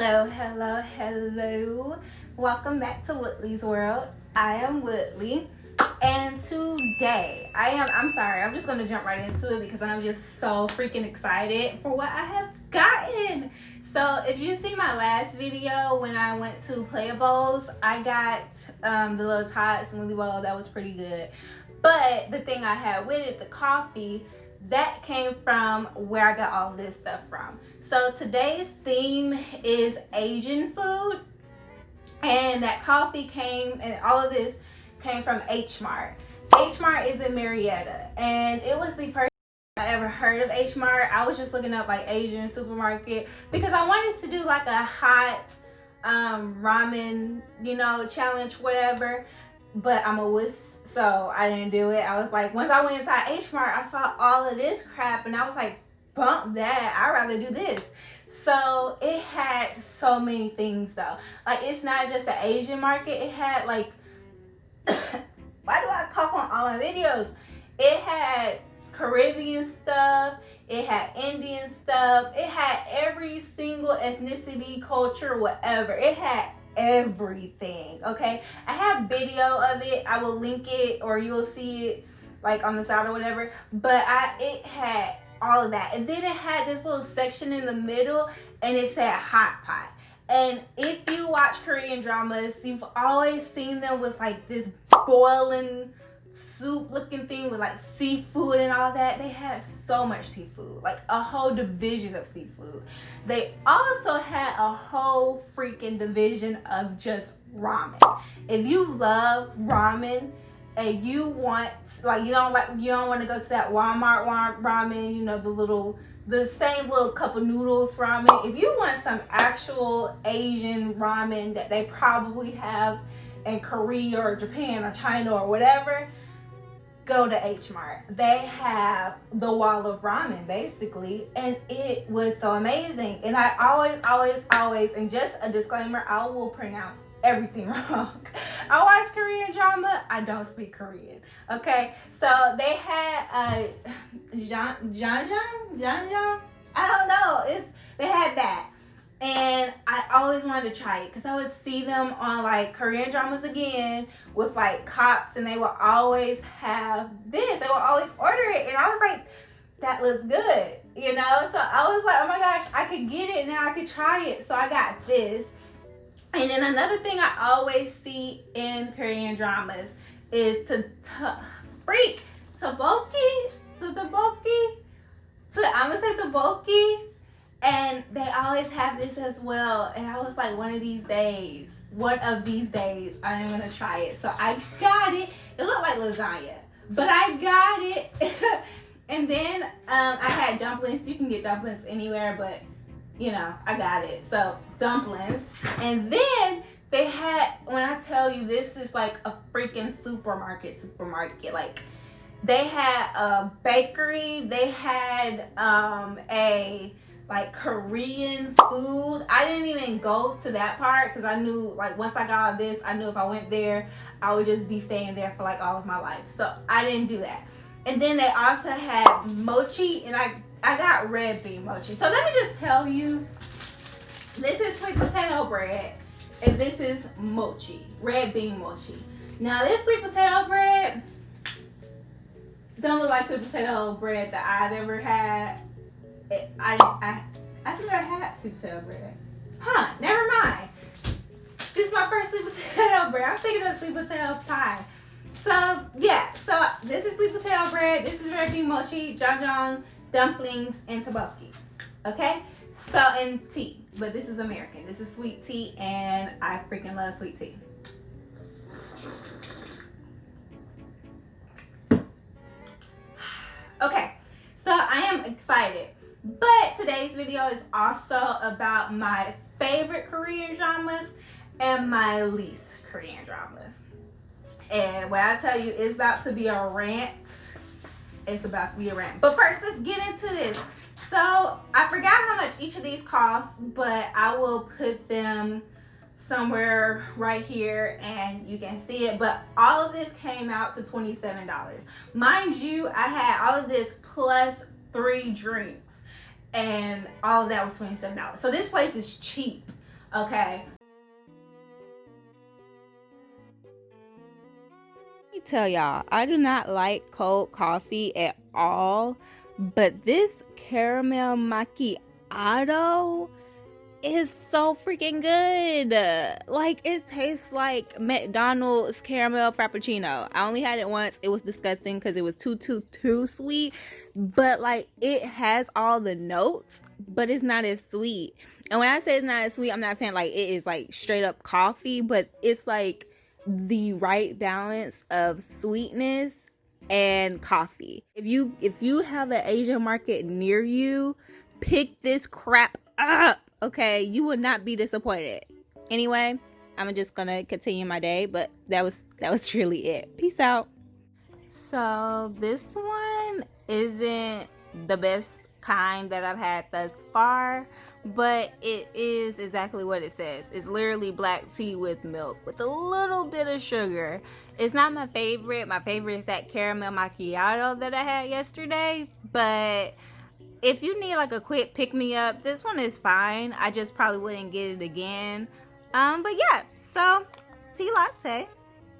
Hello. Welcome back to Woodley's World. I am Woodley, and today I'm sorry, I'm just gonna jump right into it because I'm just so freaking excited for what I have gotten. So if you see my last video when I went to Playables, I got the little Tots smoothie bowl. That was pretty good. But the thing I had with it, the coffee, that came from where I got all this stuff from. So today's theme is Asian food, and that coffee came, and all of this came from HMart. HMart is in Marietta, and it was the first time I ever heard of HMart. I was just looking up like Asian supermarket because I wanted to do like a hot ramen, challenge, whatever. But I'm a wuss, so I didn't do it. I was like, once I went inside HMart, I saw all of this crap, and I was like, bump that, I'd rather do this. So it had so many things though. Like, it's not just an Asian market. It had like why do I cough on all my videos? It had Caribbean stuff, it had Indian stuff, it had every single ethnicity, culture, whatever. It had everything. Okay, I have video of it. I will link it, or you will see it like on the side or whatever. But it had all of that, and then it had this little section in the middle, and it said hot pot. And if you watch Korean dramas, you've always seen them with like this boiling soup looking thing with like seafood and all that. They had so much seafood, like a whole division of seafood. They also had a whole freaking division of just ramen. If you love ramen and you want, like, you don't want to go to that Walmart ramen, the same little cup of noodles ramen. If you want some actual Asian ramen that they probably have in Korea or Japan or China or whatever, go to HMart. They have the wall of ramen basically, and it was so amazing. And I always, and just a disclaimer, I will pronounce everything wrong. I watch Korean drama, I don't speak Korean. Okay, so they had Janjang, I don't know, they had that, and I always wanted to try it because I would see them on like Korean dramas again with like cops, and they would always have this. They would always order it, and I was like, that looks good, So I was like, oh my gosh, I could get it now. I could try it. So I got this. And then another thing I always see in Korean dramas is tteokbokki. I'm gonna say tteokbokki. And they always have this as well. And I was like, one of these days, I am gonna try it. So I got it. It looked like lasagna, but I got it. And then I had dumplings. You can get dumplings anywhere, but I got it. So dumplings. And then they had, when I tell you, this is like a freaking supermarket. Like, they had a bakery. They had a like Korean food. I didn't even go to that part because I knew, like, once I got all this, I knew if I went there, I would just be staying there for like all of my life. So I didn't do that. And then they also had mochi, and I got red bean mochi. So let me just tell you, this is sweet potato bread, and this is mochi, red bean mochi. Now this sweet potato bread don't look like sweet potato bread that I've ever had. I've never had sweet potato bread. Huh, never mind. This is my first sweet potato bread. I'm thinking of sweet potato pie. So yeah, so this is sweet potato bread, this is red bean mochi, janjang, dumplings, and tteokbokki. Okay? So, and tea. But this is American. This is sweet tea, and I freaking love sweet tea. Okay, so I am excited. But today's video is also about my favorite Korean dramas and my least Korean dramas. And when I tell you it's about to be a rant, it's about to be a rant. But first, let's get into this. So I forgot how much each of these costs, but I will put them somewhere right here and you can see it. But all of this came out to $27. Mind you, I had all of this plus 3 drinks, and all of that was $27. So this place is cheap. Okay. Let me tell y'all, I do not like cold coffee at all, but this caramel macchiato is so freaking good. Like, it tastes like McDonald's caramel frappuccino. I only had it once. It was disgusting because it was too sweet, but like, it has all the notes, but it's not as sweet. And when I say it's not as sweet, I'm not saying like it is like straight up coffee, but it's like the right balance of sweetness and coffee. If you have an Asian market near you, pick this crap up. Okay, you will not be disappointed. Anyway, I'm just gonna continue my day, but that was really it. Peace out. So this one isn't the best kind that I've had thus far, but it is exactly what it says. It's literally black tea with milk with a little bit of sugar. It's not my favorite. My favorite is that caramel macchiato that I had yesterday, but if you need like a quick pick-me-up, this one is fine. I just probably wouldn't get it again. But yeah, so tea latte,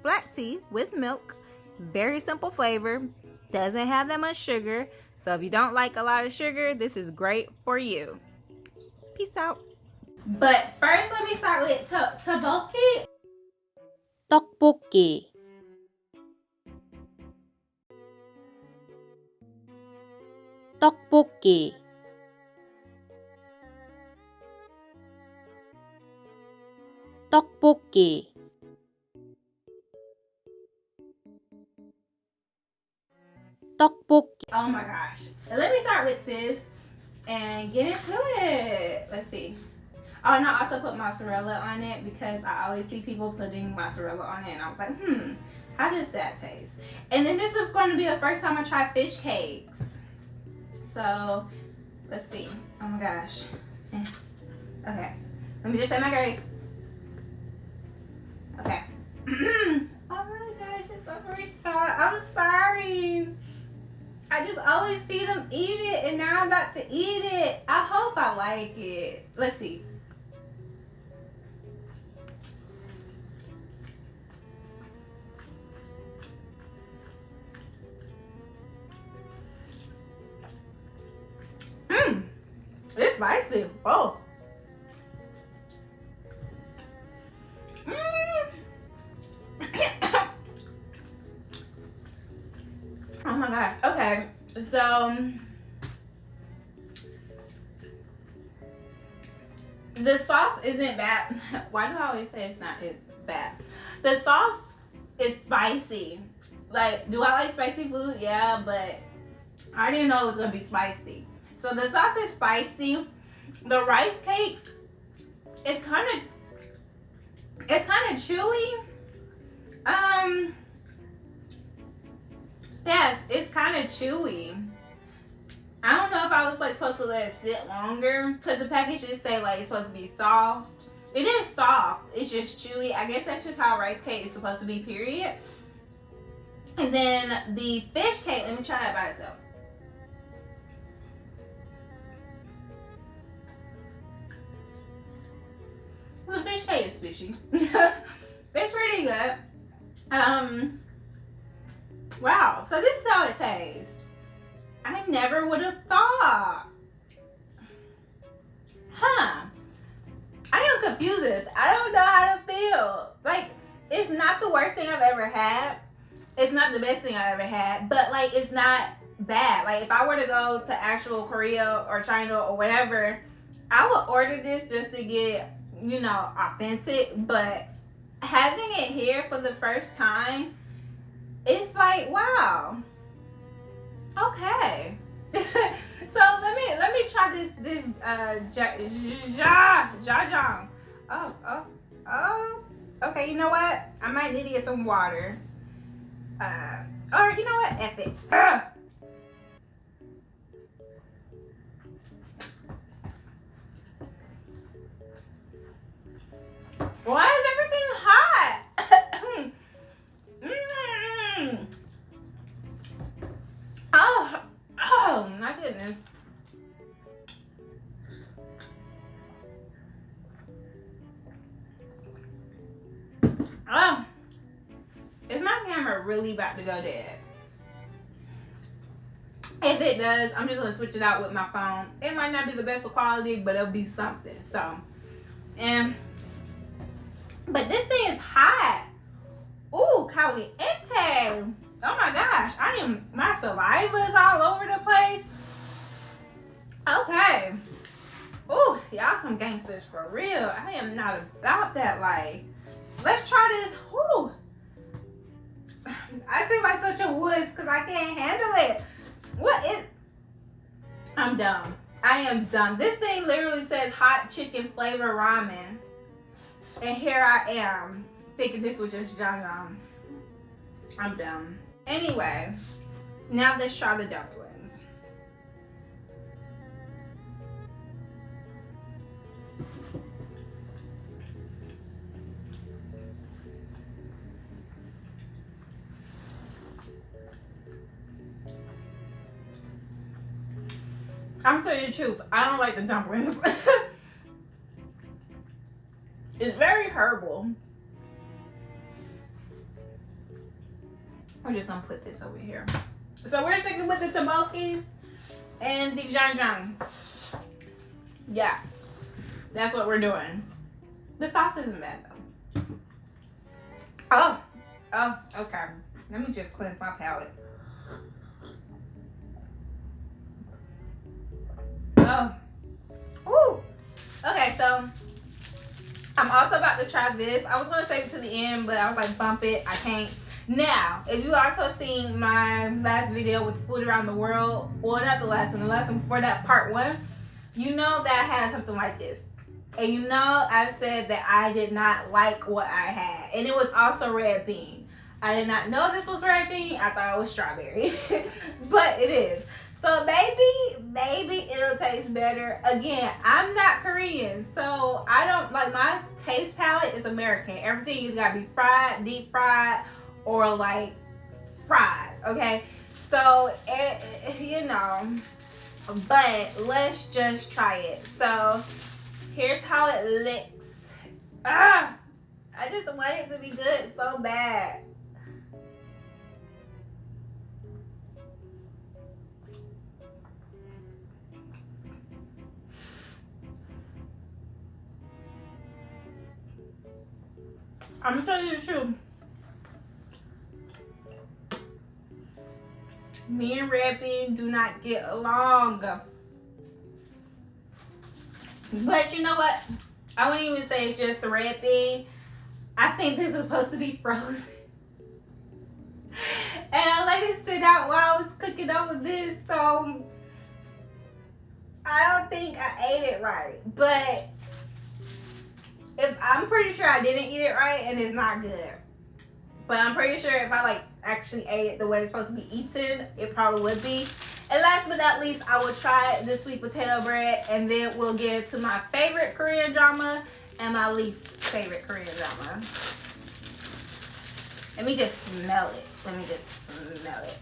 black tea with milk. Very simple flavor. Doesn't have that much sugar. So if you don't like a lot of sugar, this is great for you. Peace out. But first, let me start with tteokbokki. 떡볶이 떡볶이 떡볶이 떡볶이 Oh my gosh. Let me start with this and get into it. Let's see. Oh, and I also put mozzarella on it because I always see people putting mozzarella on it, and I was like, how does that taste? And then this is going to be the first time I try fish cakes. So, let's see. Oh my gosh. Okay. Let me just say my grace. Okay. Oh my gosh, it's so very hot. I'm sorry. I just always see them eat it, and now I'm about to eat it. I hope I like it. Let's see. It's spicy. Oh. Oh my gosh. Okay. So the sauce isn't bad. Why do I always say it's not bad? The sauce is spicy. Like, do I like spicy food? Yeah, but I didn't know it was gonna be spicy. So the sauce is spicy. The rice cakes, it's kind of chewy. Yes, it's kind of chewy. I don't know if I was like supposed to let it sit longer, because the package just say like it's supposed to be soft. It is soft. It's just chewy. I guess that's just how rice cake is supposed to be, period. And then the fish cake, let me try it by itself. The fish cake is fishy. It's pretty good. Wow. So this is how it tastes. I never would have thought. Huh. I am confused. I don't know how to feel. Like, it's not the worst thing I've ever had. It's not the best thing I've ever had. But, like, it's not bad. Like, if I were to go to actual Korea or China or whatever, I would order this just to get, you know, authentic. But having it here for the first time, it's like, wow. Okay. So let me try this jajang. Oh. Okay, you know what? I might need to get some water. Or you know what? F it. Why is everything hot? Oh my goodness. really about to go dead. If it does, I'm just gonna switch it out with my phone. It might not be the best of quality, but it'll be something. So, but this thing is hot. Ooh, caliente. Oh my gosh, my saliva is all over the place. Okay. Ooh, y'all some gangsters for real. I am not about that life. Let's try this. Ooh. I seem like such a wuss because I can't handle it. I'm dumb. I am dumb. This thing literally says hot chicken flavor ramen. And here I am thinking this was just jam. I'm dumb. Anyway, now let's try the dumplings. I'm telling you the truth, I don't like the dumplings. It's very herbal. We're just gonna put this over here. So we're sticking with the tteokbokki and the jjajang. Yeah, that's what we're doing. The sauce isn't bad though. Oh, okay. Let me just cleanse my palate. Oh, ooh. Okay, so I'm also about to try this. I was gonna save it to the end, but I was like, bump it. I can't. Now, if you also seen my last video with food around the world, well, not the last one before that, part 1, you know that I had something like this. And you know I've said that I did not like what I had. And it was also red bean. I did not know this was red bean. I thought it was strawberry. But it is. So maybe it'll taste better. Again, I'm not Korean, so I don't like, my taste palette is American. Everything has got to be fried, deep fried, or like fried, okay? So, you know, but let's just try it. So, here's how it looks. I just want it to be good so bad. I'm gonna tell you the truth. Me and red bean do not get along. But you know what? I wouldn't even say it's just the red bean. I think this is supposed to be frozen. And I let it sit out while I was cooking over this, so I don't think I ate it right. But I'm pretty sure I didn't eat it right and it's not good. But I'm pretty sure if I like actually ate it the way it's supposed to be eaten, it probably would be. And last but not least, I will try the sweet potato bread, and then we'll get to my favorite Korean drama and my least favorite Korean drama. Let me just smell it. Smell it.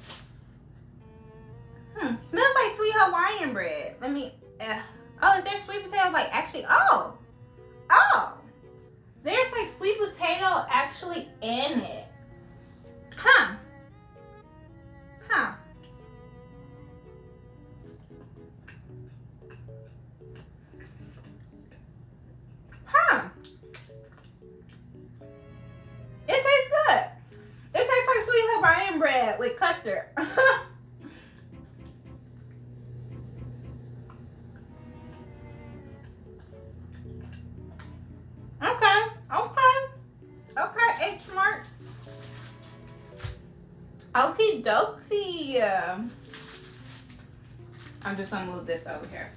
Smells like sweet Hawaiian bread. Let me, oh, is there sweet potato like actually, oh. There's like sweet potato actually in it. Huh. It tastes good. It tastes like sweet Hawaiian bread with custard. Okay, HMart. Okie dokie. I'm just gonna move this over here.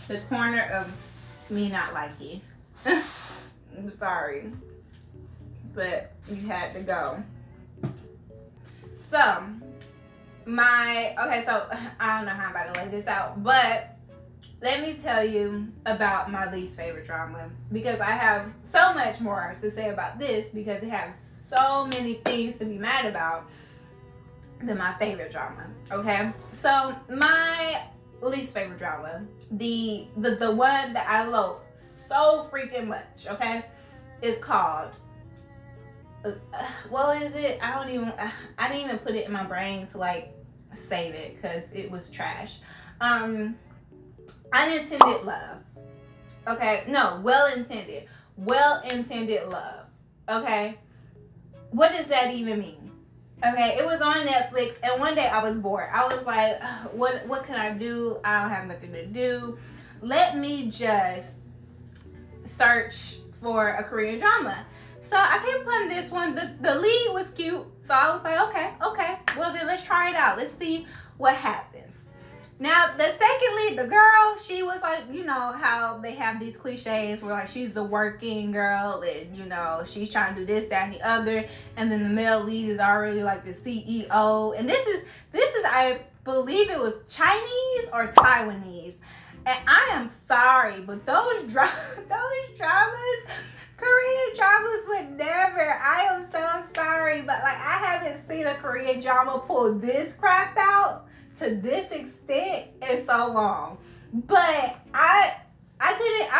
The corner of me not liking. I'm sorry, but you had to go. So so I don't know how I'm about to lay this out, but let me tell you about my least favorite drama, because I have so much more to say about this, because it has so many things to be mad about than my favorite drama. Okay, so my least favorite drama, the one that I loathe so freaking much, okay, is called what is it? I didn't even put it in my brain to like save it because it was trash. Unintended love. Okay, no, well-intended love. Okay, what does that even mean? Okay, it was on Netflix, and one day I was bored. I was like, what can I do? I don't have nothing to do. Let me just search for a Korean drama. So I came upon this one. The lead was cute, so I was like, okay, well then let's try it out. Let's see what happens. Now the second lead, the girl, she was like, you know how they have these cliches where like she's the working girl and you know she's trying to do this, that, and the other, and then the male lead is already like the CEO. And this is I believe it was Chinese or Taiwanese. And I am sorry, but those dramas, Korean dramas would never. I am so sorry, but like I haven't seen a Korean drama pull this crap out to this extent in so long. But I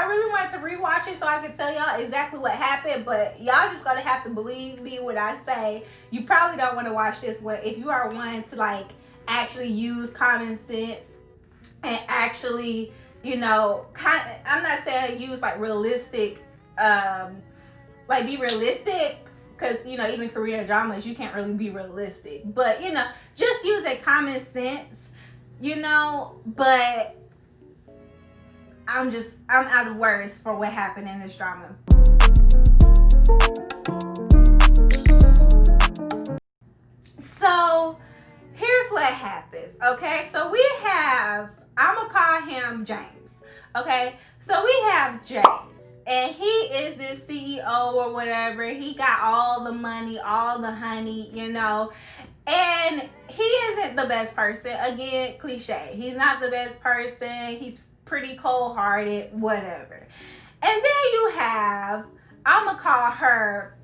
really wanted to rewatch it so I could tell y'all exactly what happened, but y'all just gonna have to believe me when I say you probably don't want to watch this one if you are one to like actually use common sense and actually, you know, I'm not saying use like realistic, like be realistic, because you know even Korean dramas you can't really be realistic, but you know just use a common sense, you know. But I'm out of words for what happened in this drama. So here's what happens. Okay, so we have, I'm gonna call him James. Okay, so we have James, and he is this CEO or whatever. He got all the money, all the honey, you know, and he isn't the best person. Again, cliche. He's not the best person. He's pretty cold-hearted, whatever. And then you have, I'm gonna call her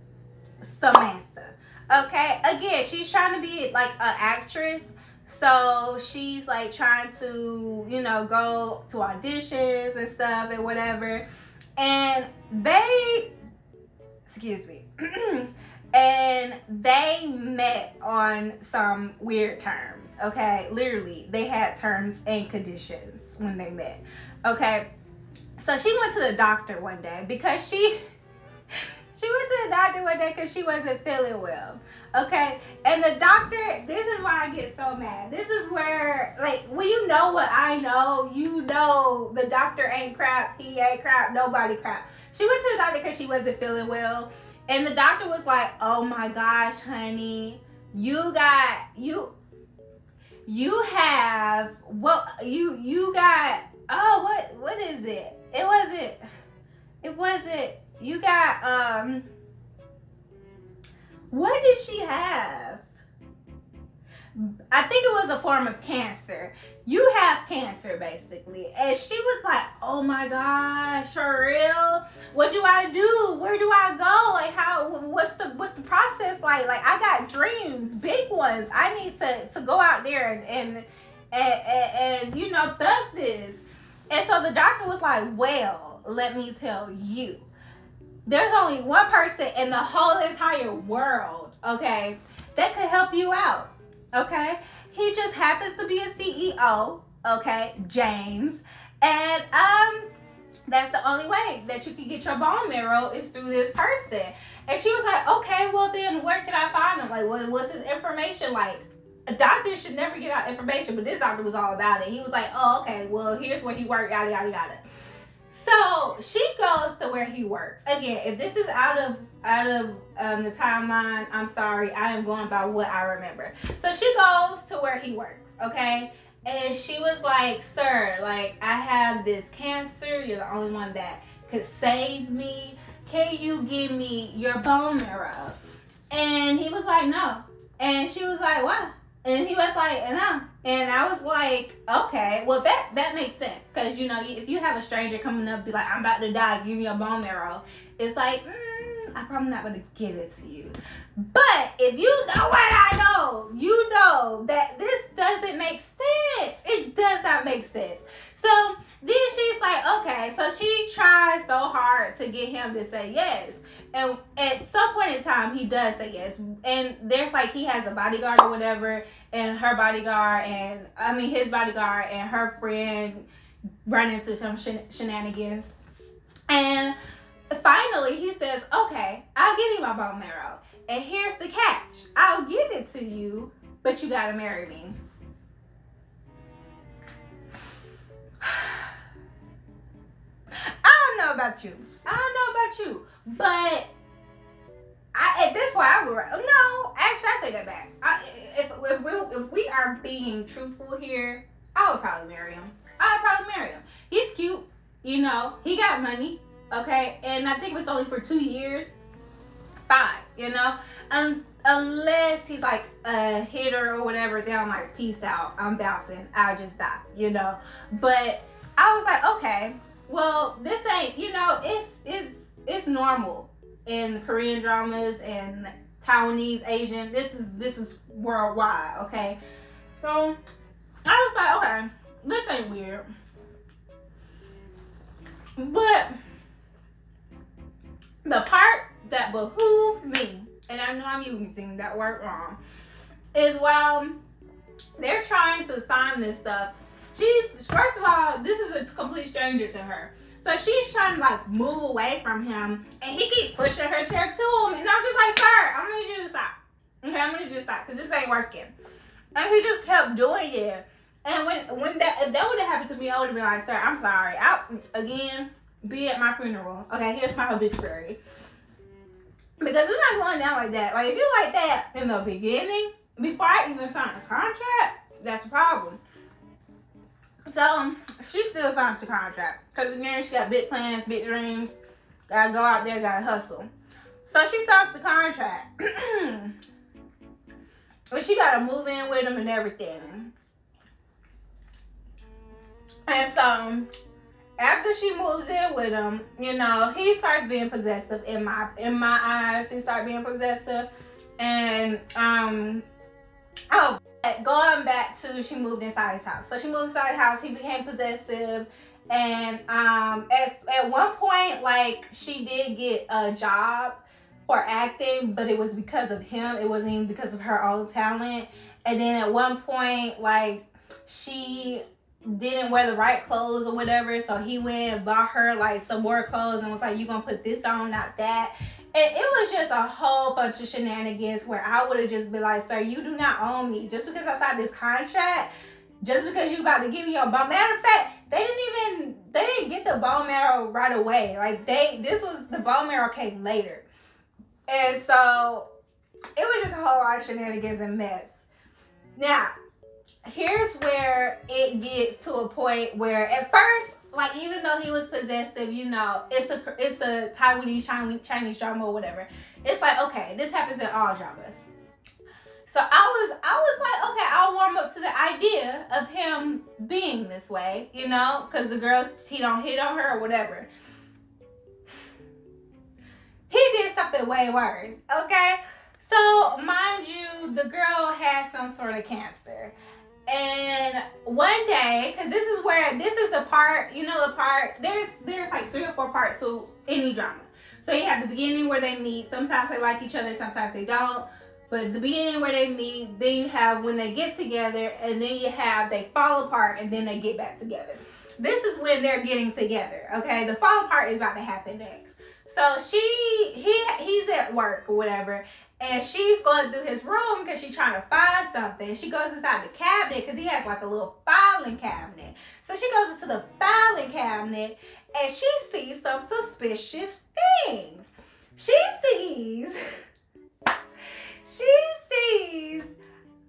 Samantha. Okay, again, she's trying to be like an actress. So she's like trying to, you know, go to auditions and stuff and whatever. And they, excuse me, and they met on some weird terms. Okay, literally, they had terms and conditions when they met. Okay, so she went to the doctor one day because she went to the doctor one day because she wasn't feeling well. Okay, and the doctor, this is why I get so mad. This is where, like, when you know what I know, you know the doctor ain't crap, he ain't crap, nobody crap. She went to the doctor because she wasn't feeling well, and the doctor was like, oh my gosh, honey, you got, you have, what, you got, oh, what is it? It wasn't, you got, what did she have? I think it was a form of cancer. You have cancer, basically. And she was like, oh my gosh, for real? What do I do? Where do I go? Like, what's the process like? Like, I got dreams, big ones. I need to go out there and you know, thug this. And so the doctor was like, well, let me tell you. There's only one person in the whole entire world, okay, that could help you out, okay? He just happens to be a CEO, okay, James, and that's the only way that you can get your bone marrow is through this person. And she was like, okay, well then where can I find him? Like, what's his information like? A doctor should never give out information, but this doctor was all about it. He was like, oh, okay, well here's where he worked, yada, yada, yada. So she goes to where he works. Again, if this is out of the timeline, I'm sorry. I am going by what I remember. So she goes to where he works, okay? And she was like, sir, like, I have this cancer. You're the only one that could save me. Can you give me your bone marrow? And he was like, no. And she was like, what? And he was like, no. And I was like, okay, well that makes sense. Because, you know, if you have a stranger coming up be like, I'm about to die, give me a bone marrow. It's like, I'm probably not going to give it to you. But if you know what I know, you know that this doesn't make sense. It does not make sense. So then she's like, okay. So she tries so hard to get him to say yes. And at some point in time, he does say yes. And there's like, he has a bodyguard or whatever. And her bodyguard his bodyguard and her friend run into some shenanigans. And finally, he says, okay, I'll give you my bone marrow. And here's the catch. I'll give it to you, but you gotta marry me. I don't know about you. But at this point, I would, no, actually, I take that back. If we are being truthful here, I would probably marry him. He's cute, you know, he got money, okay, and I think it was only for 2 years. Fine, you know, unless he's like a hitter or whatever, then I'm like, peace out, I'm bouncing, I'll just die, you know. But I was like, okay, well, this ain't, you know, it's normal in Korean dramas and Taiwanese, Asian. This is worldwide, okay. So I was like, okay, this ain't weird. But the part that behooved me, and I know I'm using that word wrong, is while they're trying to sign this stuff, first of all, this is a complete stranger to her. So she's trying to like move away from him, and he keeps pushing her chair to him, and I'm just like, sir, I'm gonna need you to stop. Okay, I'm gonna need you to stop, because this ain't working. And he just kept doing it. And if that would have happened to me, I would have been like, sir, I'm sorry. Be at my funeral. Okay, here's my obituary. Because it's not going down like that. Like, if you like that in the beginning, before I even signed the contract, that's a problem. So, she still signs the contract. Because again, she got big plans, big dreams. Gotta go out there, gotta hustle. So, she signs the contract. But she gotta move in with him and everything. And so, after she moves in with him, you know, he starts being possessive in my eyes. He starts being possessive. And, going back to, she moved inside his house. So she moved inside his house, he became possessive. And at one point, like, she did get a job for acting, but it was because of him. It wasn't even because of her own talent. And then at one point, like, she didn't wear the right clothes or whatever, so he went and bought her like some more clothes and was like, you gonna put this on, not that. And it was just a whole bunch of shenanigans where I would have just been like, sir, you do not own me. Just because I signed this contract, just because you about to give me your bone. Matter of fact, they didn't get the bone marrow right away. Like, the bone marrow came later. And so it was just a whole lot of shenanigans and mess. Now, here's where it gets to a point where at first, like, even though he was possessive, you know, it's a Taiwanese Chinese drama or whatever. It's like, okay, this happens in all dramas. So I was like, okay, I'll warm up to the idea of him being this way, you know, because the girls, he don't hit on her or whatever. He did something way worse, okay? So, mind you, the girl had some sort of cancer. And one day, because this is the part, you know, the part, there's like 3 or 4 parts to any drama. So you have the beginning where they meet. Sometimes they like each other, sometimes they don't. But the beginning where they meet, then you have when they get together, and then you have they fall apart, and then they get back together. This is when they're getting together, okay? The fall apart is about to happen next. So he's at work or whatever, and she's going through his room because she's trying to find something. She goes inside the cabinet because he has like a little filing cabinet. So she goes into the filing cabinet and she sees some suspicious things. She sees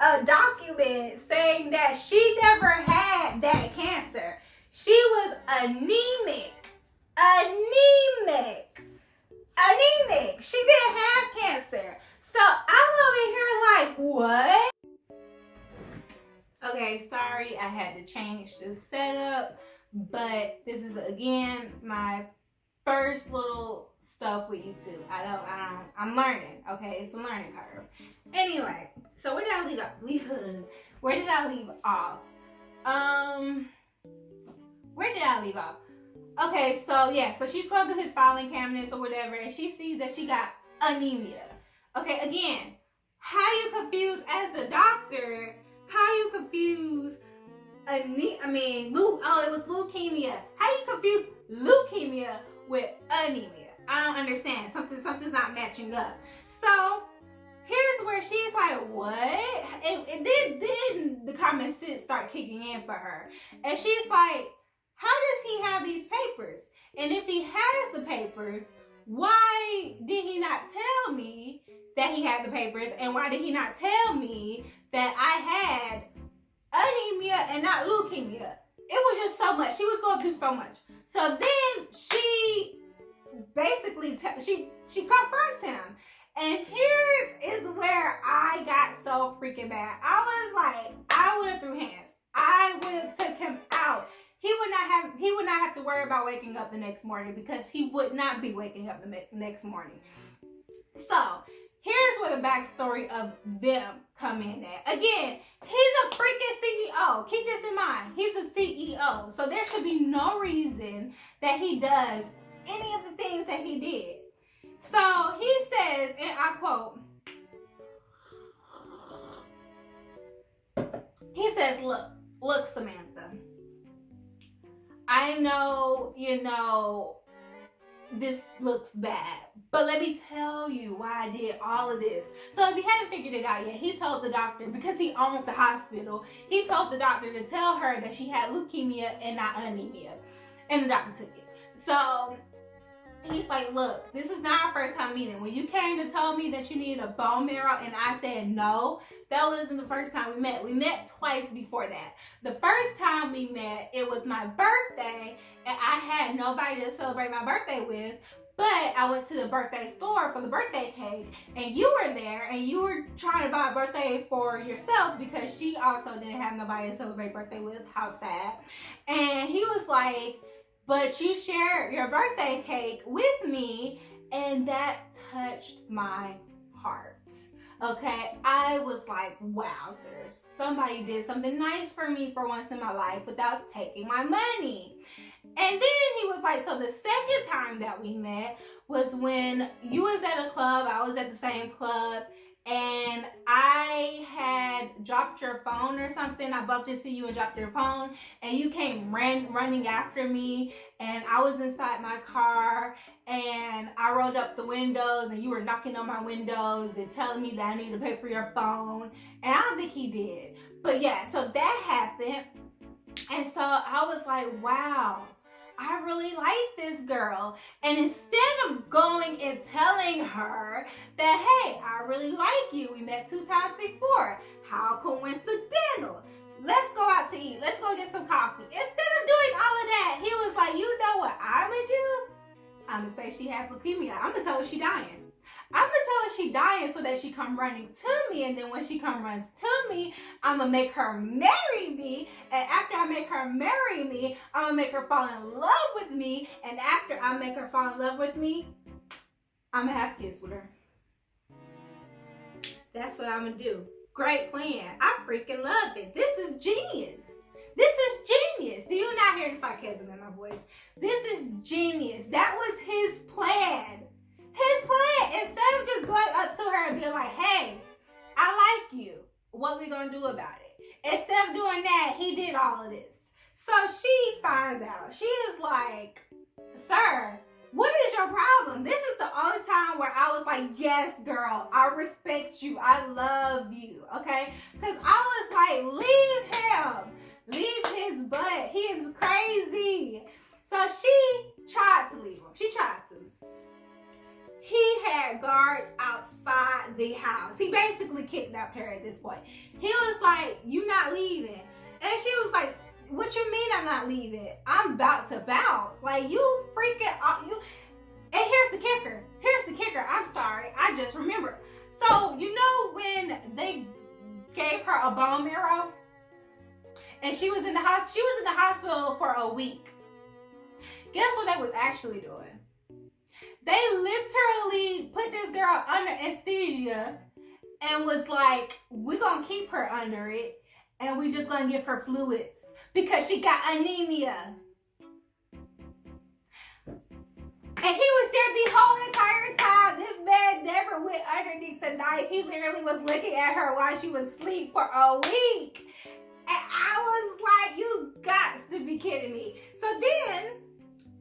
a document saying that she never had that cancer. She was anemic. She didn't have cancer. So I'm over here like, what? Okay, sorry, I had to change the setup, but this is again my first little stuff with YouTube. I'm learning, okay? It's a learning curve. Anyway, so where did I leave off? Where did I leave off? Where did I leave off? Okay, so yeah, so she's going through his filing cabinets or whatever, and she sees that she got anemia. Okay, again, how you confuse as the doctor, how you confuse it was leukemia. How you confuse leukemia with anemia? I don't understand. Something's not matching up. So here's where she's like, what? And then the common sense start kicking in for her. And she's like, how does he have these papers? And if he has the papers, why did he not tell me that he had the papers? And why did he not tell me that I had anemia and not leukemia? It was just so much. She was going through so much. So then she basically she confronts him. And here is where I got so freaking bad. I was like, I would have threw hands. I would have took him out. He would not have to worry about waking up the next morning, because he would not be waking up the next morning. So here's where the backstory of them come in at. Again, he's a freaking CEO. Keep this in mind. He's a CEO. So there should be no reason that he does any of the things that he did. So he says, and I quote, he says, look, Samantha, I know, this looks bad, but let me tell you why I did all of this. So if you haven't figured it out yet, he told the doctor, because he owned the hospital, he told the doctor to tell her that she had leukemia and not anemia. And the doctor took it. So he's like, look, this is not our first time meeting. When you came to tell me that you needed a bone marrow and I said no, that wasn't the first time we met. We met twice before that. The first time we met, it was my birthday, and I had nobody to celebrate my birthday with, but I went to the birthday store for the birthday cake, and you were there, and you were trying to buy a birthday for yourself because she also didn't have nobody to celebrate birthday with. How sad. And he was like, but you shared your birthday cake with me, and that touched my heart. Okay, I was like, wowzers, somebody did something nice for me for once in my life without taking my money. And then he was like, so the second time that we met was when you was at a club, I was at the same club, and I had dropped your phone or something. I bumped into you and dropped your phone, and you came running after me, and I was inside my car, and I rolled up the windows, and you were knocking on my windows and telling me that I needed to pay for your phone, and I don't think he did. But yeah, so that happened, and so I was like, wow, I really like this girl. And instead of going and telling her that, hey, I really like you, we met 2 times before, how coincidental, let's go out to eat, let's go get some coffee. Instead of doing all of that, he was like, you know what I would do? I'm gonna say she has leukemia. I'm gonna tell her she dying. I'm gonna tell her she dying so that she come running to me, and then when she runs to me, I'm gonna make her marry me, and after I make her marry me, I'm gonna make her fall in love with me, and after I make her fall in love with me, I'm gonna have kids with her. That's what I'm gonna do. Great plan. I freaking love it. This is genius. This is genius. Do you not hear the sarcasm in my voice? This is genius. That was his plan. His plan, instead of just going up to her and being like, hey, I like you, what we gonna do about it? Instead of doing that, he did all of this. So she finds out. She is like, sir, what is your problem? This is the only time where I was like, yes, girl, I respect you. I love you, okay? Because I was like, leave him. Leave his butt. He is crazy. So she tried to leave him. She tried to. He had guards outside the house. He basically kidnapped her at this point. He was like, you not leaving. And she was like, what you mean I'm not leaving? I'm about to bounce. Like, you freaking, you. And here's the kicker. Here's the kicker. I'm sorry. I just remembered. So, you know when they gave her a bone marrow? And she was in the hospital for a week. Guess what they was actually doing? They literally put this girl under anesthesia and was like, we're going to keep her under it and we just going to give her fluids because she got anemia. And he was there the whole entire time. This man never went underneath the knife. He literally was looking at her while she was asleep for a week. And I was like, you got to be kidding me. So then,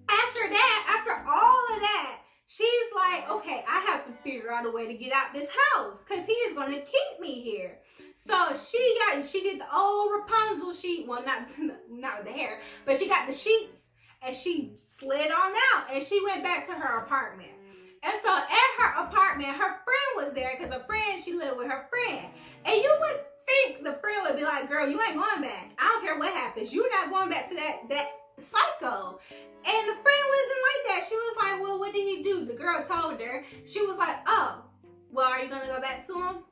after all of that, she's like, okay, I have to figure out a way to get out this house because he is going to keep me here. So she did the old Rapunzel sheet. Well, not with the hair, but she got the sheets. And she slid on out and she went back to her apartment. And so at her apartment, her friend was there because she lived with her friend. And you would think the friend would be like, girl, you ain't going back. I don't care what happens. You're not going back to that psycho. And the friend wasn't like that. She was like, well, what did he do? The girl told her. She was like, oh, well, are you going to go back to him?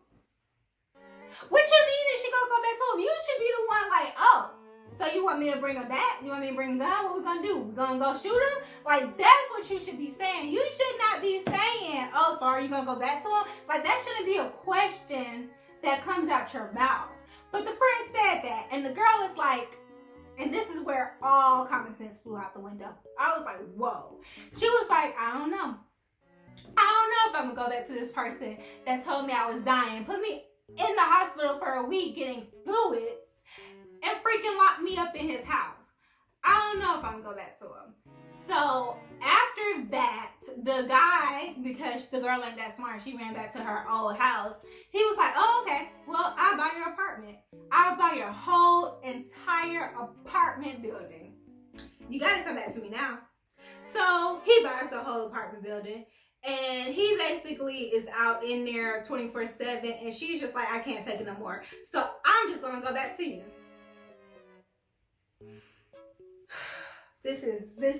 What you mean is she going to go back to him? You should be the one like, oh. So you want me to bring a bat? You want me to bring a gun? What we gonna do? We gonna go shoot him? Like, that's what you should be saying. You should not be saying, oh, so are you gonna go back to him? Like, that shouldn't be a question that comes out your mouth. But the friend said that, and the girl was like, and this is where all common sense flew out the window. I was like, whoa. She was like, I don't know. I don't know if I'm gonna go back to this person that told me I was dying, put me in the hospital for a week getting fluids, and freaking locked me up in his house. I don't know if I'm gonna go back to him. So after that, the guy, because the girl ain't that smart, she ran back to her old house. He was like, oh, okay, well, I'll buy your apartment. I'll buy your whole entire apartment building. You gotta come back to me now. So he buys the whole apartment building. And he basically is out in there 24/7. And she's just like, I can't take it no more. So I'm just gonna go back to you. This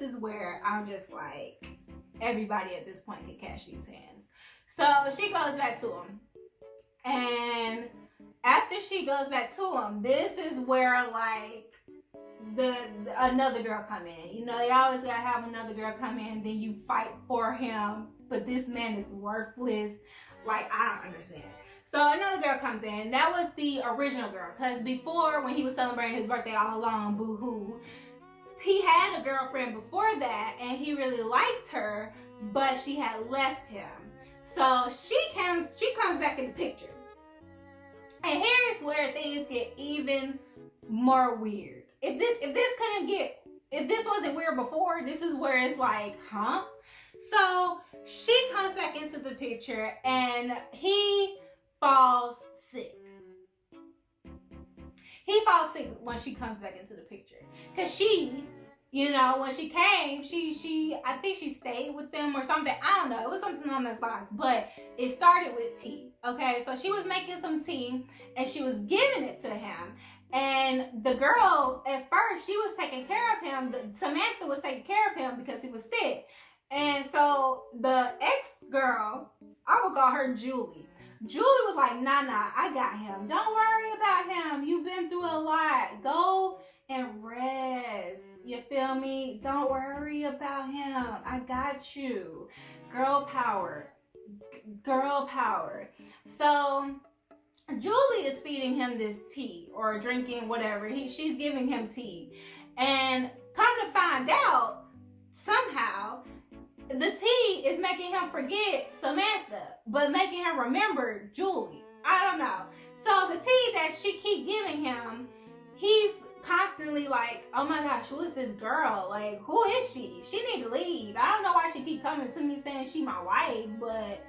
is where I'm just like, everybody at this point can catch these hands. So she goes back to him. And after she goes back to him, this is where like another girl come in. You know, you always gotta have another girl come in, then you fight for him. But this man is worthless. Like, I don't understand. So another girl comes in. That was the original girl. Because before, when he was celebrating his birthday all alone, boo-hoo, he had a girlfriend before that, and he really liked her, but she had left him. So she comes back in the picture. And here's where things get even more weird. If this wasn't weird before, this is where it's like, huh? So she comes back into the picture and he falls sick. He falls sick when she comes back into the picture. Cause she, you know, when she came, I think she stayed with them or something. I don't know. It was something on those lines. But it started with tea. Okay. So she was making some tea and she was giving it to him. And the girl, at first, she was taking care of him. Samantha was taking care of him because he was sick. And so the ex-girl, I would call her Julie. Julie was like, nah, I got him. Don't worry about him. You've been through a lot. Go and rest. You feel me? Don't worry about him. I got you. Girl power. Girl power. So Julie is feeding him this tea or drinking whatever. She's giving him tea. And come to find out, somehow, the tea is making him forget Samantha, but making him remember Julie. I don't know. So the tea that she keep giving him, he's constantly like, oh my gosh, who is this girl? Like, who is she? She need to leave. I don't know why she keep coming to me saying she my wife, but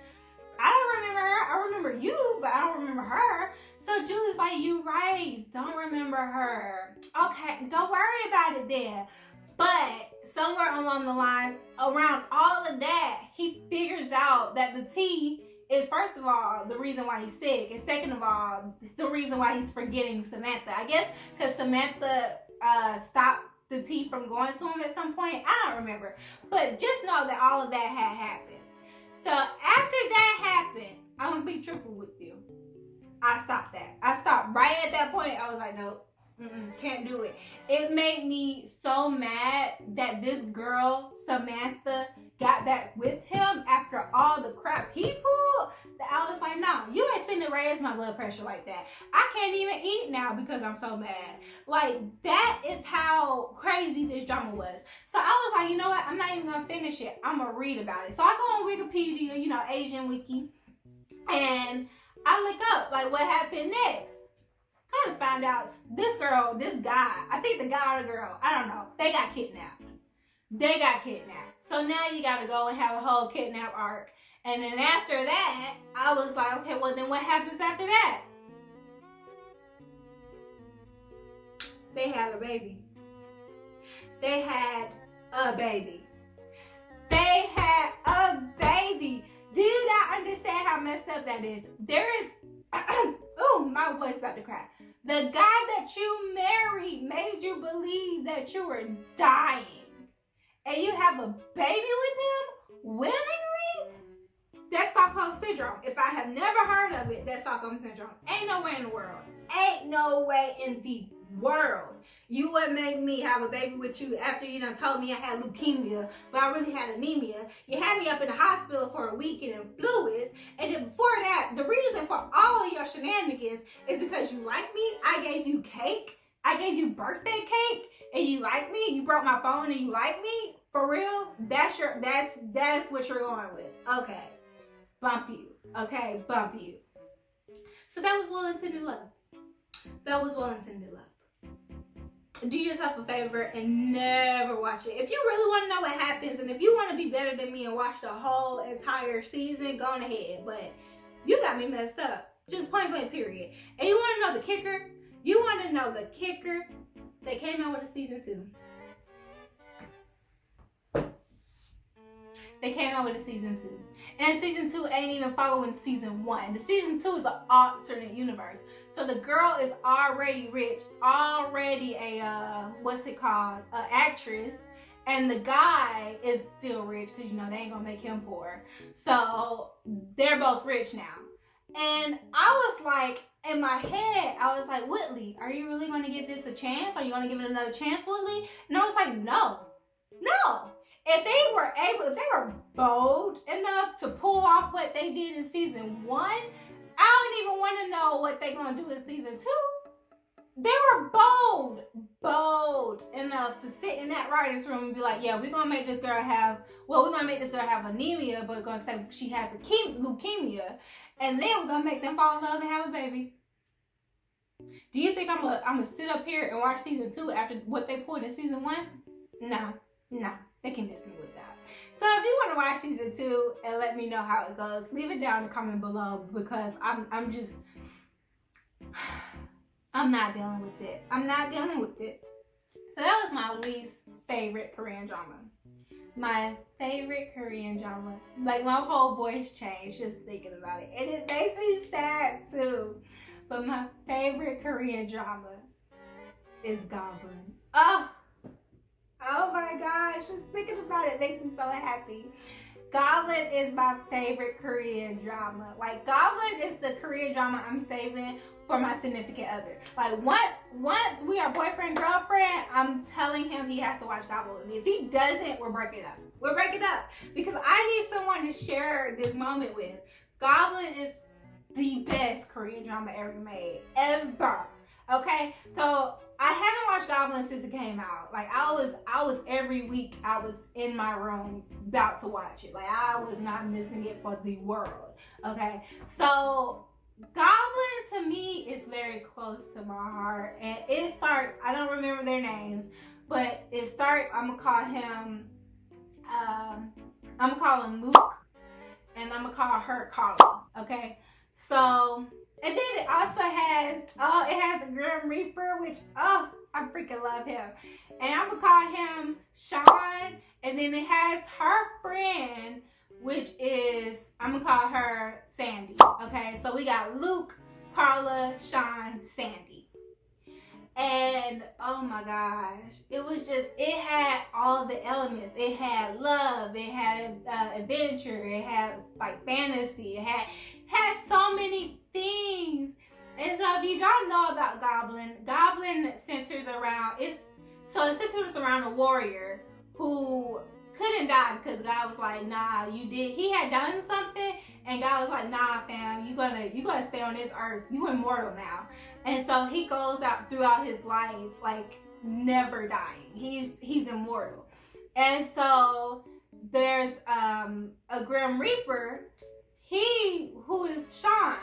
I don't remember her. I remember you, but I don't remember her. So Julie's like, you right. You don't remember her. Okay, don't worry about it then. But somewhere along the line, around all of that, he figures out that the tea is, first of all, the reason why he's sick. And second of all, the reason why he's forgetting Samantha. I guess because Samantha stopped the tea from going to him at some point. I don't remember. But just know that all of that had happened. So after that happened, I'm going to be truthful with you. I stopped that. I stopped right at that point. I was like, nope. Can't do it. It made me so mad that this girl, Samantha, got back with him after all the crap he pulled, that I was like, no, you ain't finna raise my blood pressure like that. I can't even eat now because I'm so mad. Like, that is how crazy this drama was. So I was like, you know what? I'm not even gonna finish it. I'm gonna read about it. So I go on Wikipedia, you know, Asian Wiki, and I look up, like, what happened next. Kind of find out this girl, this guy, I think the guy or the girl, I don't know, they got kidnapped. So now you gotta go and have a whole kidnap arc. And then after that, I was like, okay, well then what happens after that? They had a baby. They had a baby. Do you not understand how messed up that is? There is, oh, my voice about to crack. The guy that you married made you believe that you were dying. And you have a baby with him willingly? That's Stockholm Syndrome. If I have never heard of it, that's Stockholm Syndrome. Ain't no way in the world. Ain't no way in the world you would make me have a baby with you after you done told me I had leukemia, but I really had anemia. You had me up in the hospital for a week and in fluids. And then before that, the reason for all of your shenanigans is because you like me. I gave you cake. I gave you birthday cake. And you like me, you broke my phone and you like me, for real, that's what you're going with. Okay, bump you. Okay, bump you. So that was well-intended love. Do yourself a favor and never watch it. If you really want to know what happens, and if you want to be better than me and watch the whole entire season, go on ahead. But you got me messed up. Just point blank, period. And you want to know the kicker? They came out with a season 2. And season 2 ain't even following season 1. The season 2 is an alternate universe. So the girl is already rich, already a, a actress. And the guy is still rich because, you know, they ain't gonna make him poor. So they're both rich now. And I was like, in my head, I was like, Woodley, are you really going to give this a chance? Are you going to give it another chance, Woodley? And I was like, no. If they were bold enough to pull off what they did in season 1, I don't even want to know what they're going to do in season 2. They were bold enough to sit in that writer's room and be like, yeah, we're going to make this girl have anemia, but we're going to say she has leukemia. And then we're going to make them fall in love and have a baby. Do you think I'm gonna sit up here and watch season 2 after what they pulled in season 1? No, they can miss me with that. So if you want to watch season 2 and let me know how it goes, leave it down in the comment below, because I'm not dealing with it. So that was my least favorite Korean drama. Like, my whole voice changed just thinking about it. And it makes me sad too. But my favorite Korean drama is Goblin. Oh my gosh. Just thinking about it makes me so happy. Goblin is my favorite Korean drama. Like, Goblin is the Korean drama I'm saving for my significant other. Like, once we are boyfriend, girlfriend, I'm telling him he has to watch Goblin with me. If he doesn't, we're breaking up. Because I need someone to share this moment with. Goblin is the best Korean drama ever made. Ever. Okay? So I haven't watched Goblin since it came out. Like, I was every week I was in my room about to watch it. Like, I was not missing it for the world. Okay? So Goblin to me is very close to my heart. And it starts, I don't remember their names, but it starts, I'm gonna call him Luke, and I'm gonna call her Carla. Okay? So, and then it also has, it has a Grim Reaper, which, I freaking love him. And I'm gonna call him Sean. And then it has her friend, which is, I'm gonna call her Sandy. Okay, so we got Luke, Carla, Sean, Sandy. And oh my gosh, it was just, it had all the elements. It had love, it had adventure, it had like fantasy, it had so many things. And so if you don't know about Goblin centers around, it centers around a warrior who couldn't die because God was like, nah, you did. He had done something, and God was like, nah, fam, you gonna stay on this earth. You immortal now. And so he goes out throughout his life like never dying. He's immortal. And so there's a Grim Reaper. He, who is Sean,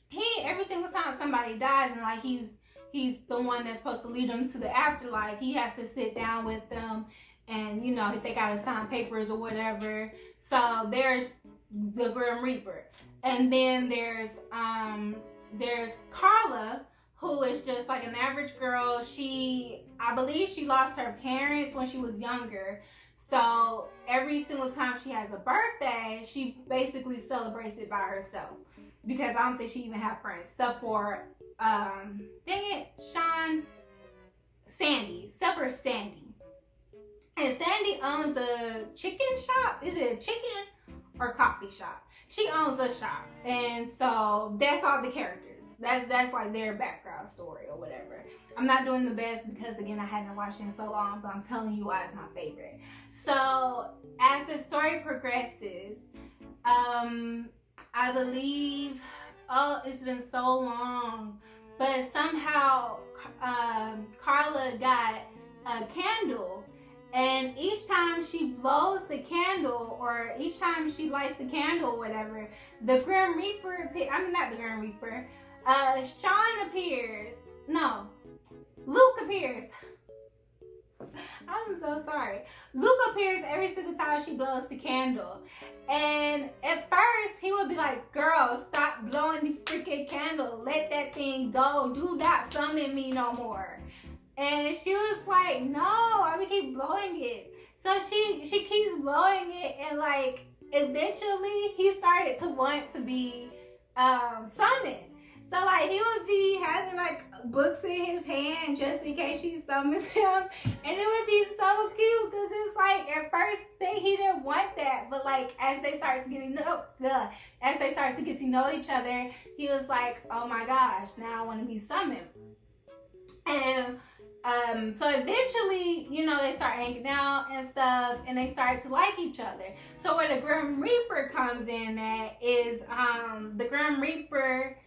he, every single time somebody dies and like he's the one that's supposed to lead them to the afterlife, he has to sit down with them and, you know, if they gotta sign papers or whatever. So there's the Grim Reaper. And then there's Carla, who is just like an average girl. I believe she lost her parents when she was younger. So every single time she has a birthday, she basically celebrates it by herself. Because I don't think she even have friends. Except for, Sandy. Except for Sandy. And Sandy owns a chicken shop. Is it a chicken or coffee shop? She owns a shop. And so that's all the characters. That's like their background story or whatever. I'm not doing the best because, again, I hadn't watched it in so long, but I'm telling you why it's my favorite. So as the story progresses, I believe, it's been so long, but somehow Carla got a candle, and each time she blows the candle, or each time she lights the candle or whatever, the Grim Reaper, not the Grim Reaper, Sean appears. No, Luke appears. I'm so sorry. Luke appears every single time she blows the candle. And at first, he would be like, girl, stop blowing the freaking candle. Let that thing go. Do not summon me no more. And she was like, no, I will keep blowing it. So she keeps blowing it. And like, eventually, he started to want to be summoned. So like he would be having like books in his hand just in case she summons him, and it would be so cute because it's like at first he didn't want that, but like as they started to get to know each other, he was like, oh my gosh, now I want to be summoned. And so eventually, you know, they start hanging out and stuff, and they start to like each other. So where the Grim Reaper comes in at is the Grim Reaper.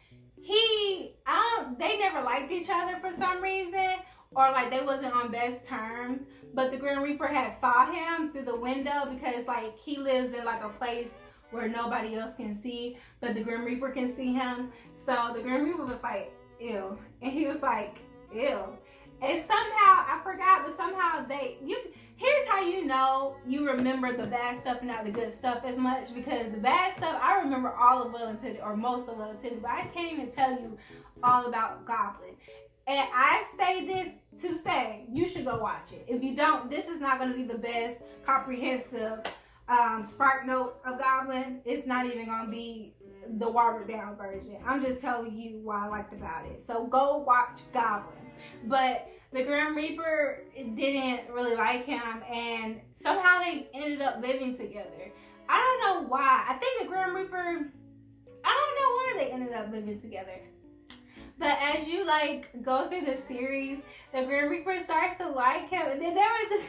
They never liked each other for some reason, or like they wasn't on best terms, but the Grim Reaper had saw him through the window because like he lives in like a place where nobody else can see, but the Grim Reaper can see him. So the Grim Reaper was like, ew. And he was like, ew. And somehow, I forgot, but somehow here's how you know you remember the bad stuff and not the good stuff as much, because the bad stuff, I remember all of Well Intended, or most of Well Intended, but I can't even tell you all about Goblin. And I say this to say, you should go watch it. If you don't, this is not going to be the best comprehensive spark notes of Goblin. It's not even going to be the watered down version. I'm just telling you what I liked about it. So go watch Goblin. But the Grim Reaper didn't really like him, and somehow they ended up living together. I don't know why. I think the Grim Reaper, I don't know why they ended up living together. But as you like go through the series, the Grim Reaper starts to like him, and then there was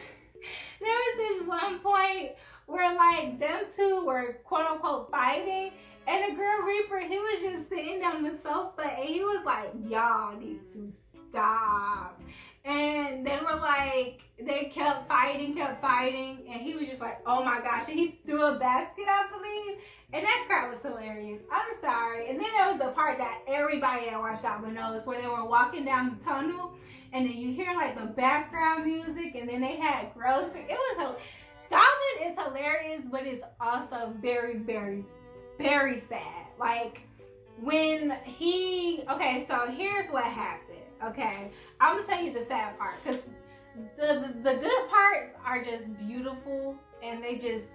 this one point where like them two were quote unquote fighting, and the Grim Reaper, he was just sitting on the sofa, and he was like, y'all need to stop. And they were like, they kept fighting, and he was just like, oh my gosh. And he threw a basket, I believe, and that crap was hilarious. I'm sorry. And then there was the part that everybody that watched Goblin knows, where they were walking down the tunnel, and then you hear like the background music, and then they had grocery. Goblin is hilarious, but it's also very, very, very sad. Like so here's what happened. Okay, I'm gonna tell you the sad part, because the good parts are just beautiful, and they just,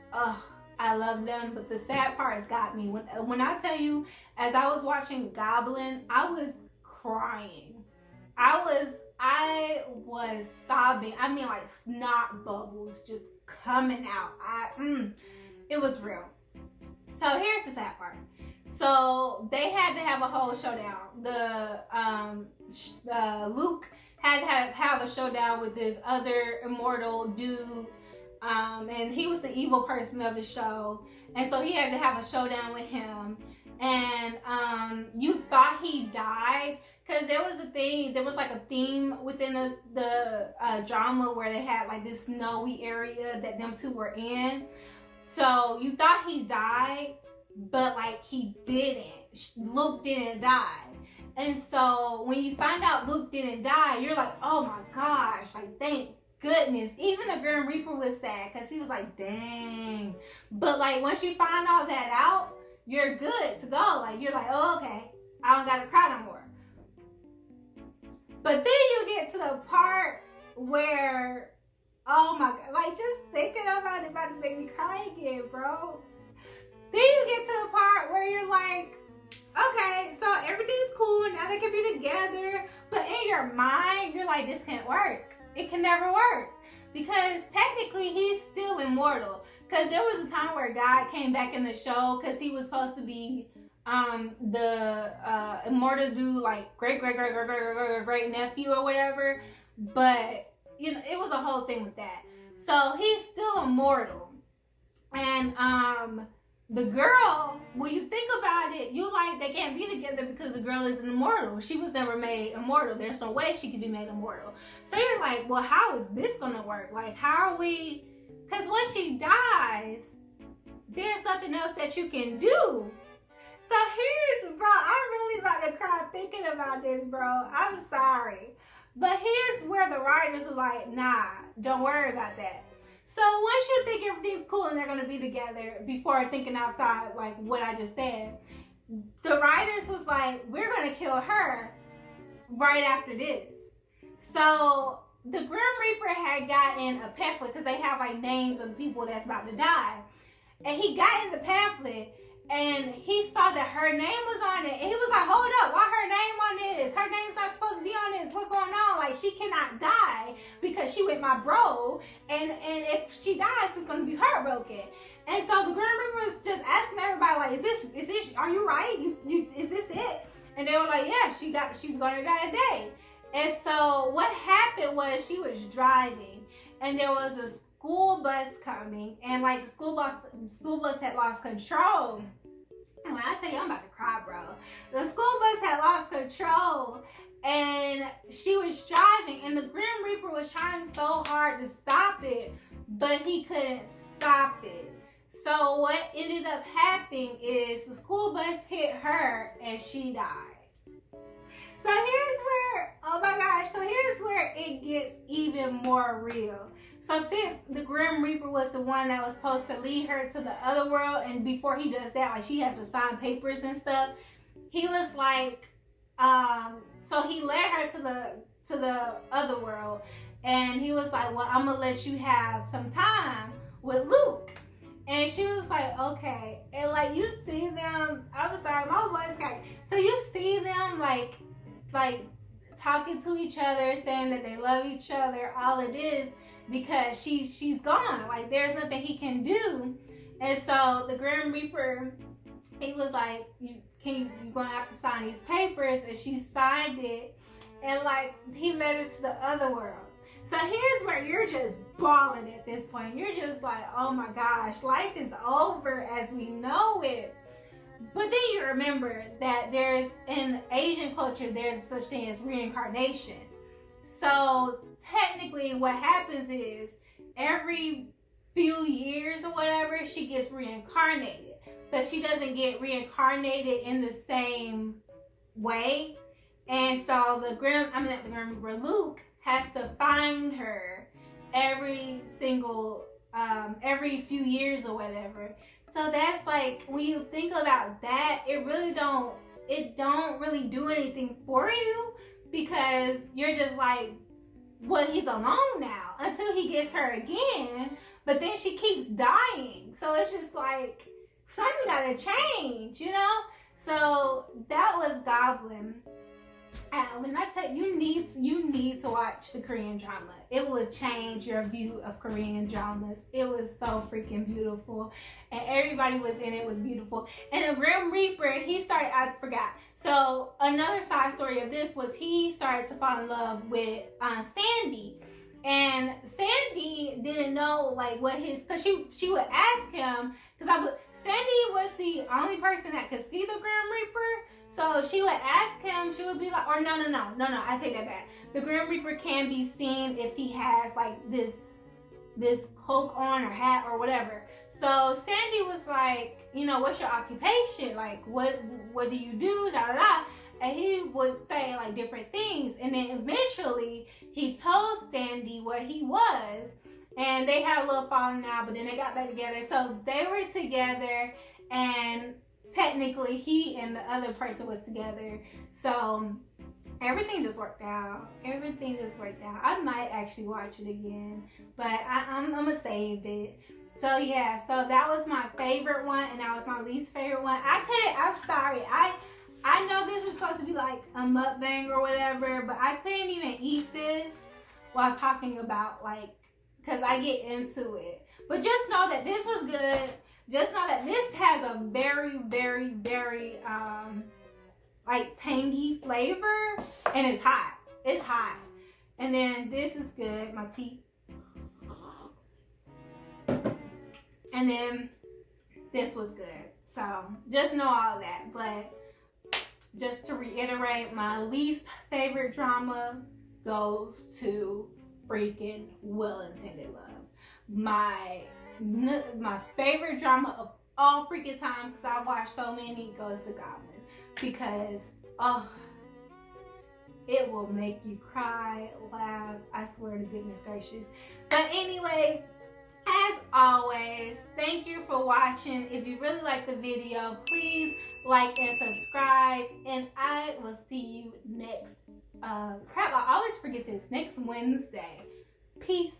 I love them. But the sad parts got me. When I tell you, as I was watching Goblin, I was crying. I was sobbing. I mean, like snot bubbles just coming out. It was real. So here's the sad part. So they had to have a whole showdown. Luke had to have a showdown with this other immortal dude, and he was the evil person of the show, and so he had to have a showdown with him. And you thought he died because there was like a theme within the drama where they had like this snowy area that them two were in. So you thought he died, but like he didn't. Luke didn't die. And so when you find out Luke didn't die, you're like, oh my gosh, like thank goodness. Even the Grim Reaper was sad because he was like, dang. But like once you find all that out, you're good to go. Like you're like, oh okay, I don't gotta cry no more. But then you get to the part where, oh my god, like just thinking about it about to make me cry again, bro. Then you get to the part where you're like, okay, so everything's cool, now they can be together. But in your mind, you're like, this can't work. It can never work. Because technically, he's still immortal. Because there was a time where God came back in the show because he was supposed to be the immortal dude, like great nephew or whatever. But, you know, it was a whole thing with that. So he's still immortal. And the girl, when you think about it, you like they can't be together because the girl isn't immortal. She was never made immortal. There's no way she could be made immortal. So you're like, well, how is this gonna work? Like, how are we? Because when she dies, there's nothing else that you can do. So here's, bro, I'm really about to cry thinking about this, bro. I'm sorry. But here's where the writers were like, nah, don't worry about that. So once you think everything's cool and they're going to be together, before thinking outside like what I just said, the writers was like, we're going to kill her right after this. So the Grim Reaper had gotten a pamphlet because they have like names of people that's about to die. And he got in the pamphlet and he saw that her name was on it. And he was like, hold up, why her name on this? Her name's not supposed to be on this. What's going on? Like, she cannot die because she with my bro. And if she dies, it's going to be heartbroken. And so the Grim Reaper was just asking everybody, like, is this, are you right? Is this it? And they were like, yeah, she's going to die today. And so what happened was she was driving and there was a school bus coming, and like the school bus had lost control. And when I tell you I'm about to cry, bro, the school bus had lost control and she was driving and the Grim Reaper was trying so hard to stop it, but he couldn't stop it. So what ended up happening is the school bus hit her and she died. So here's where, oh my gosh, so here's where it gets even more real. So since the Grim Reaper was the one that was supposed to lead her to the other world, and before he does that, like she has to sign papers and stuff, he was like, so he led her to the other world, and he was like, well, I'm gonna let you have some time with Luke. And she was like, okay. And like you see them, I'm sorry, my voice cracked. So you see them like talking to each other, saying that they love each other, all it is because she's gone. Like there's nothing he can do. And so the Grim Reaper, he was like, you're gonna have to sign these papers, and she signed it, and like he led her to the other world. So here's where you're just bawling at this point. You're just like, oh my gosh, life is over as we know it. But then you remember that there's, in Asian culture, there's such thing as reincarnation. So technically what happens is every few years or whatever, she gets reincarnated. But she doesn't get reincarnated in the same way. And so Luke has to find her every few years or whatever. So that's like, when you think about that, it don't really do anything for you, because you're just like, well, he's alone now until he gets her again, but then she keeps dying. So it's just like, something gotta change, you know? So that was Goblin. When I tell you, you need to watch the Korean drama. It will change your view of Korean dramas. It was so freaking beautiful, and everybody was in it was beautiful. And the Grim Reaper, I forgot. So another side story of this was he started to fall in love with Sandy, And Sandy didn't know like what his, cause she would ask him, Sandy was the only person that could see the Grim Reaper. So she would ask him, she would be like, or no, I take that back. The Grim Reaper can be seen if he has like this cloak on or hat or whatever. So Sandy was like, you know, what's your occupation? Like, what do you do? Da da da. And he would say like different things. And then eventually he told Sandy what he was. And they had a little falling out, but then they got back together. So they were together, and technically he and the other person was together. So everything just worked out. I might actually watch it again, but I'm gonna save it. So yeah, so that was my favorite one, and that was my least favorite one. I'm sorry. I know this is supposed to be like a mukbang or whatever, but I couldn't even eat this while talking about like, because I get into it. But just know that this was good. Just know that this has a very, very, very like tangy flavor, and it's hot. It's hot. And then this is good. My teeth. And then this was good. So just know all that. But just to reiterate, my least favorite drama goes to freaking Well-Intended Love. My favorite drama of all freaking times, because I've watched so many, goes to Goblin. Because, it will make you cry, laugh, I swear to goodness gracious. But anyway, as always, thank you for watching. If you really like the video, please like and subscribe. And I will see you next, I always forget this, next Wednesday. Peace.